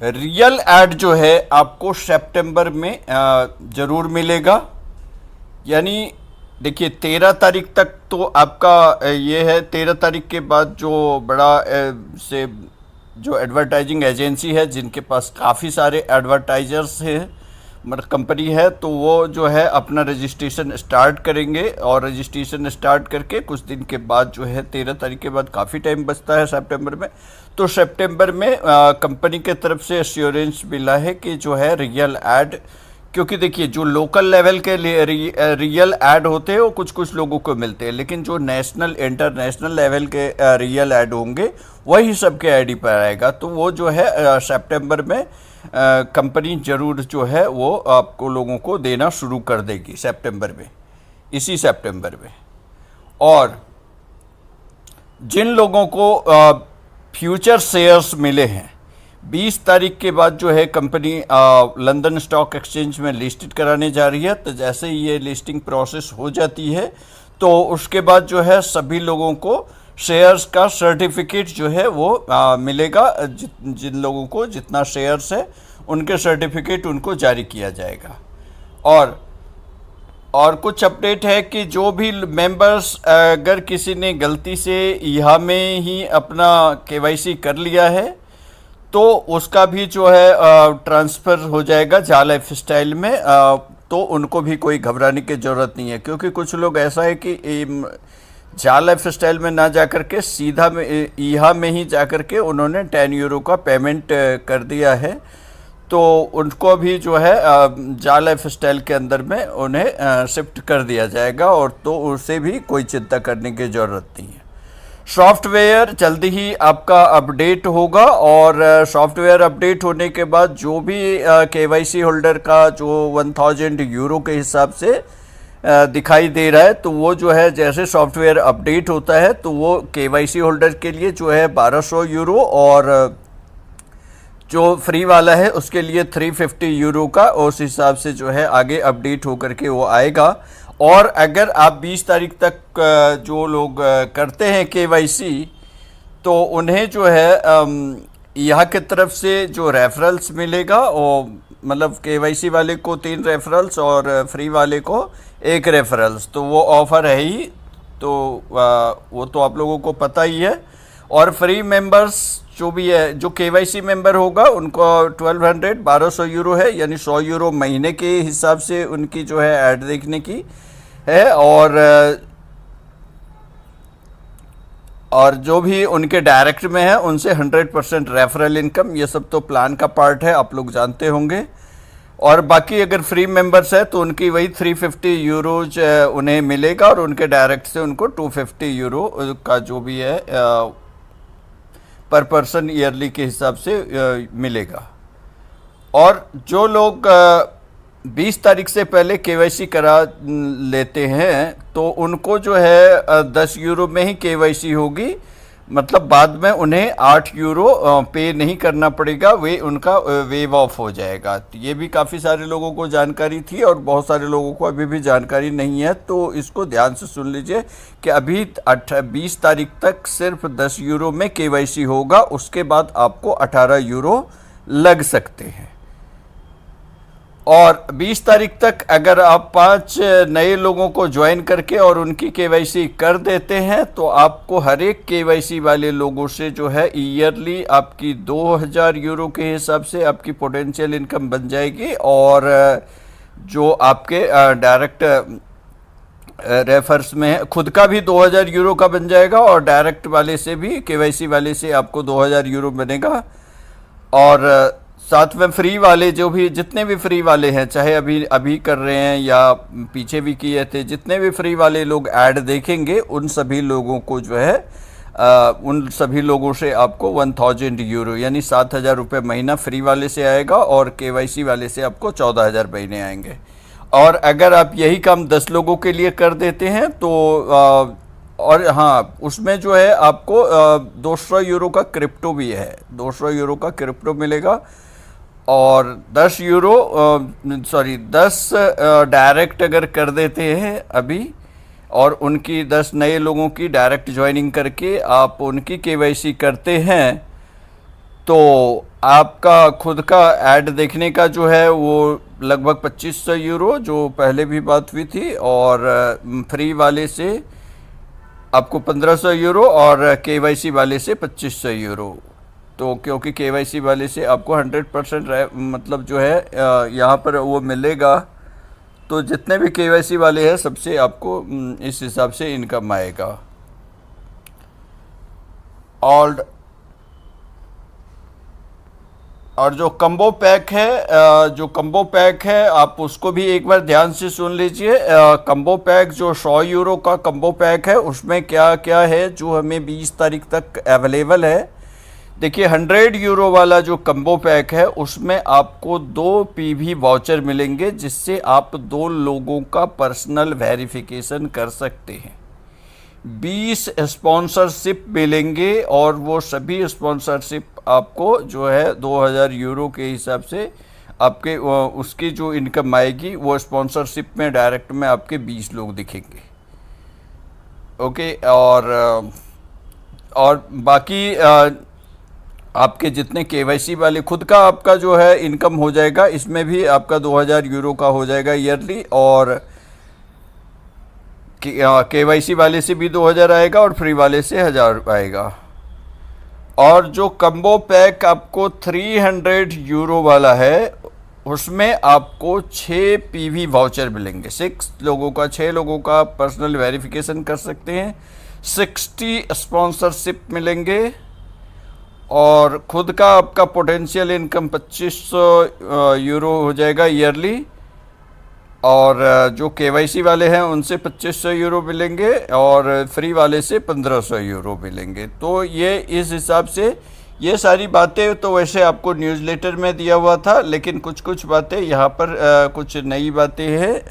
Real add जो है आपको सितंबर में ज़रूर मिलेगा। यानी देखिए 13 तारीख तक तो आपका ये है। 13 तारीख के बाद जो बड़ा से जो एडवर्टाइजिंग एजेंसी है जिनके पास काफ़ी सारे एडवर्टाइजर्स हैं, मतलब कंपनी है, तो वो जो है अपना रजिस्ट्रेशन स्टार्ट करेंगे। और रजिस्ट्रेशन स्टार्ट करके कुछ दिन के बाद जो है 13 तारीख के बाद काफ़ी टाइम बचता है सितंबर में, तो सितंबर में कंपनी के तरफ से एश्योरेंस मिला है कि जो है रियल ऐड, क्योंकि देखिए जो लोकल लेवल के लिए रियल ऐड होते हैं वो कुछ कुछ लोगों को मिलते हैं, लेकिन जो नेशनल इंटरनेशनल लेवल के रियल ऐड होंगे वही सबके आईडी पर आएगा। तो वो जो है सितंबर में कंपनी ज़रूर जो है वो आपको लोगों को देना शुरू कर देगी सितंबर में, इसी सितंबर में। और जिन लोगों को फ्यूचर शेयर्स मिले हैं 20 तारीख के बाद जो है कंपनी लंदन स्टॉक एक्सचेंज में लिस्टेड कराने जा रही है। तो जैसे ही ये लिस्टिंग प्रोसेस हो जाती है तो उसके बाद जो है सभी लोगों को शेयर्स का सर्टिफिकेट जो है वो मिलेगा। जिन लोगों को जितना शेयर्स है उनके सर्टिफिकेट उनको जारी किया जाएगा। और कुछ अपडेट है कि जो भी मेंबर्स अगर किसी ने गलती से यहाँ में ही अपना केवाईसी कर लिया है तो उसका भी जो है ट्रांसफ़र हो जाएगा जा लाइफ स्टाइल में। तो उनको भी कोई घबराने की ज़रूरत नहीं है, क्योंकि कुछ लोग ऐसा है कि जा लाइफ स्टाइल में ना जाकर के सीधा में यहाँ में ही जाकर के उन्होंने 10 यूरो का पेमेंट कर दिया है। तो उनको भी जो है जा लाइफ स्टाइल के अंदर में उन्हें शिफ्ट कर दिया जाएगा, और तो उससे भी कोई चिंता करने की ज़रूरत नहीं है। सॉफ्टवेयर जल्दी ही आपका अपडेट होगा, और सॉफ्टवेयर अपडेट होने के बाद जो भी केवाईसी होल्डर का जो 1000 यूरो के हिसाब से दिखाई दे रहा है, तो वो जो है जैसे सॉफ्टवेयर अपडेट होता है तो वो केवाईसी होल्डर के लिए जो है 1200 यूरो, और जो फ्री वाला है उसके लिए 350 यूरो का, उस हिसाब से जो है आगे अपडेट होकर के वो आएगा। और अगर आप 20 तारीख तक जो लोग करते हैं केवाईसी, तो उन्हें जो है यहाँ की तरफ से जो रेफरल्स मिलेगा, और मतलब केवाईसी वाले को 3 रेफरल्स और फ्री वाले को 1 रेफरल्स, तो वो ऑफ़र है ही। तो वो तो आप लोगों को पता ही है। और फ्री मेंबर्स जो भी है, जो केवाईसी मेंबर होगा उनको 1200 यूरो है, यानी 100 यूरो महीने के हिसाब से उनकी जो है ऐड देखने की है। और जो भी उनके डायरेक्ट में है उनसे 100% रेफरल इनकम, ये सब तो प्लान का पार्ट है, आप लोग जानते होंगे। और बाकी अगर फ्री मेंबर्स है तो उनकी वही 350 यूरोज उन्हें मिलेगा, और उनके डायरेक्ट से उनको 250 यूरो का जो भी है पर पर्सन ईयरली के हिसाब से मिलेगा। और जो लोग 20 तारीख से पहले केवाईसी करा लेते हैं तो उनको जो है 10 यूरो में ही केवाईसी होगी, मतलब बाद में उन्हें 8 यूरो पे नहीं करना पड़ेगा, वे उनका वेव ऑफ हो जाएगा। तो ये भी काफ़ी सारे लोगों को जानकारी थी और बहुत सारे लोगों को अभी भी जानकारी नहीं है, तो इसको ध्यान से सुन लीजिए कि अभी 20 तारीख तक सिर्फ 10 यूरो में केवाईसी होगा, उसके बाद आपको 18 यूरो लग सकते हैं। और 20 तारीख तक अगर आप 5 नए लोगों को ज्वाइन करके और उनकी केवाईसी कर देते हैं तो आपको हर एक केवाईसी वाले लोगों से जो है ईयरली आपकी 2000 यूरो के हिसाब से आपकी पोटेंशियल इनकम बन जाएगी। और जो आपके डायरेक्ट रेफर्स में खुद का भी 2000 यूरो का बन जाएगा, और डायरेक्ट वाले से भी केवाईसी वाले से आपको 2000 यूरो बनेगा। और साथ में फ्री वाले जो भी जितने भी फ्री वाले हैं, चाहे अभी कर रहे हैं या पीछे भी किए थे, जितने भी फ्री वाले लोग ऐड देखेंगे उन सभी लोगों को जो है उन सभी लोगों से आपको 1000 यूरो यानी 7000 रुपये महीना फ्री वाले से आएगा, और केवाईसी वाले से आपको 14000 महीने आएंगे। और अगर आप यही काम 10 लोगों के लिए कर देते हैं तो और हाँ, उसमें जो है आपको 200 यूरो का क्रिप्टो भी है, 200 यूरो का क्रिप्टो मिलेगा। और 10 डायरेक्ट अगर कर देते हैं अभी, और उनकी 10 नए लोगों की डायरेक्ट ज्वाइनिंग करके आप उनकी केवाईसी करते हैं, तो आपका खुद का ऐड देखने का जो है वो लगभग 2500 यूरो, जो पहले भी बात हुई थी, और फ्री वाले से आपको 1500 यूरो और केवाईसी वाले से 2500 यूरो। तो क्योंकि केवाईसी वाले से आपको 100% मतलब जो है यहाँ पर वो मिलेगा, तो जितने भी केवाईसी वाले हैं सबसे आपको इस हिसाब से इनकम आएगा। और जो कम्बो पैक है, आप उसको भी एक बार ध्यान से सुन लीजिए। कम्बो पैक जो 100 यूरो का कम्बो पैक है, उसमें क्या क्या है जो हमें 20 तारीख तक अवेलेबल है। देखिए 100 यूरो वाला जो कम्बो पैक है उसमें आपको 2 पीवी वाउचर मिलेंगे, जिससे आप 2 लोगों का पर्सनल वेरिफिकेशन कर सकते हैं। 20 स्पॉन्सरशिप मिलेंगे और वो सभी स्पॉन्सरशिप आपको जो है 2000 यूरो के हिसाब से आपके उसकी जो इनकम आएगी वो स्पॉन्सरशिप में डायरेक्ट में आपके 20 लोग दिखेंगे। ओके। और बाकी आपके जितने केवाईसी वाले खुद का आपका जो है इनकम हो जाएगा, इसमें भी आपका 2000 यूरो का हो जाएगा ईयरली, और केवाईसी वाले से भी 2000 आएगा और फ्री वाले से 1000 आएगा। और जो कम्बो पैक आपको 300 यूरो वाला है उसमें आपको 6 पीवी वाउचर मिलेंगे। 6 लोगों का पर्सनल वेरिफिकेशन कर सकते हैं, 60 स्पॉन्सरशिप मिलेंगे, और खुद का आपका पोटेंशियल इनकम 2500 यूरो हो जाएगा ईयरली, और जो केवाईसी वाले हैं उनसे 2500 यूरो मिलेंगे और फ्री वाले से 1500 यूरो मिलेंगे। तो ये इस हिसाब से ये सारी बातें तो वैसे आपको न्यूज़लेटर में दिया हुआ था, लेकिन कुछ कुछ बातें यहाँ पर कुछ नई बातें हैं,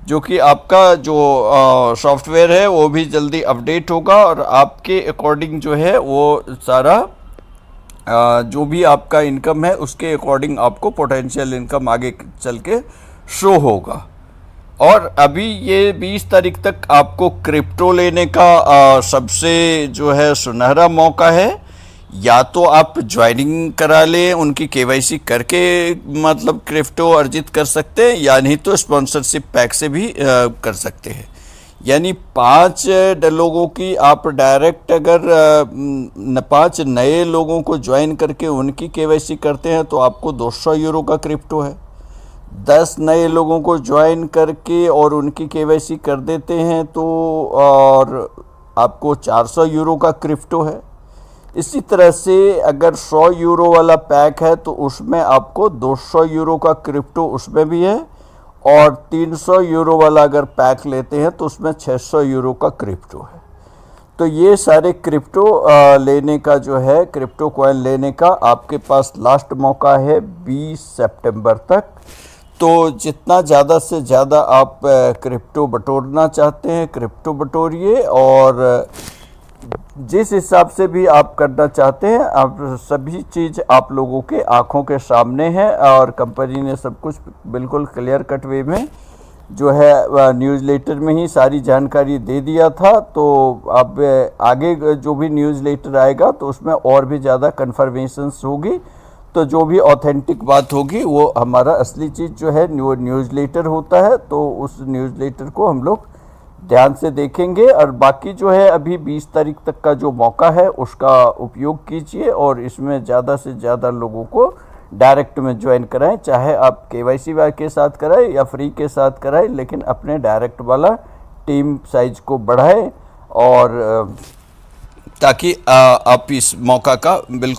जो कि आपका जो सॉफ्टवेयर है वो भी जल्दी अपडेट होगा, और आपके अकॉर्डिंग जो है वो सारा जो भी आपका इनकम है उसके अकॉर्डिंग आपको पोटेंशियल इनकम आगे चल के शो होगा। और अभी ये 20 तारीख तक आपको क्रिप्टो लेने का सबसे जो है सुनहरा मौका है। या तो आप ज्वाइनिंग करा लें, उनकी केवाईसी करके मतलब क्रिप्टो अर्जित कर सकते हैं, या नहीं तो स्पॉन्सरशिप पैक से भी कर सकते हैं। यानी 5 लोगों की आप डायरेक्ट अगर 5 नए लोगों को ज्वाइन करके उनकी केवाईसी करते हैं तो आपको 200 यूरो का क्रिप्टो है। 10 नए लोगों को ज्वाइन करके और उनकी केवाईसी कर देते हैं तो और आपको 400 यूरो का क्रिप्टो है। इसी तरह से अगर 100 यूरो वाला पैक है तो उसमें आपको 200 यूरो का क्रिप्टो उसमें भी है, और 300 यूरो वाला अगर पैक लेते हैं तो उसमें 600 यूरो का क्रिप्टो है। तो ये सारे क्रिप्टो लेने का जो है, क्रिप्टो कॉइन लेने का आपके पास लास्ट मौका है 20 सितंबर तक। तो जितना ज़्यादा से ज़्यादा आप क्रिप्टो बटोरना चाहते हैं क्रिप्टो बटोरिए, और जिस हिसाब से भी आप करना चाहते हैं आप सभी चीज़ आप लोगों के आंखों के सामने है, और कंपनी ने सब कुछ बिल्कुल क्लियर कट वे में जो है न्यूज़लेटर में ही सारी जानकारी दे दिया था। तो अब आगे जो भी न्यूज़लेटर आएगा तो उसमें और भी ज़्यादा कन्फर्मेशंस होगी। तो जो भी ऑथेंटिक बात होगी वो हमारा असली चीज़ जो है न्यूज़लेटर होता है, तो उस न्यूज़लेटर को हम लोग ध्यान से देखेंगे। और बाकी जो है अभी 20 तारीख तक का जो मौका है उसका उपयोग कीजिए, और इसमें ज़्यादा से ज़्यादा लोगों को डायरेक्ट में ज्वाइन कराएं, चाहे आप केवाईसी के साथ कराएं या फ्री के साथ कराएं, लेकिन अपने डायरेक्ट वाला टीम साइज को बढ़ाएं, और ताकि आप इस मौका का बिल्कुल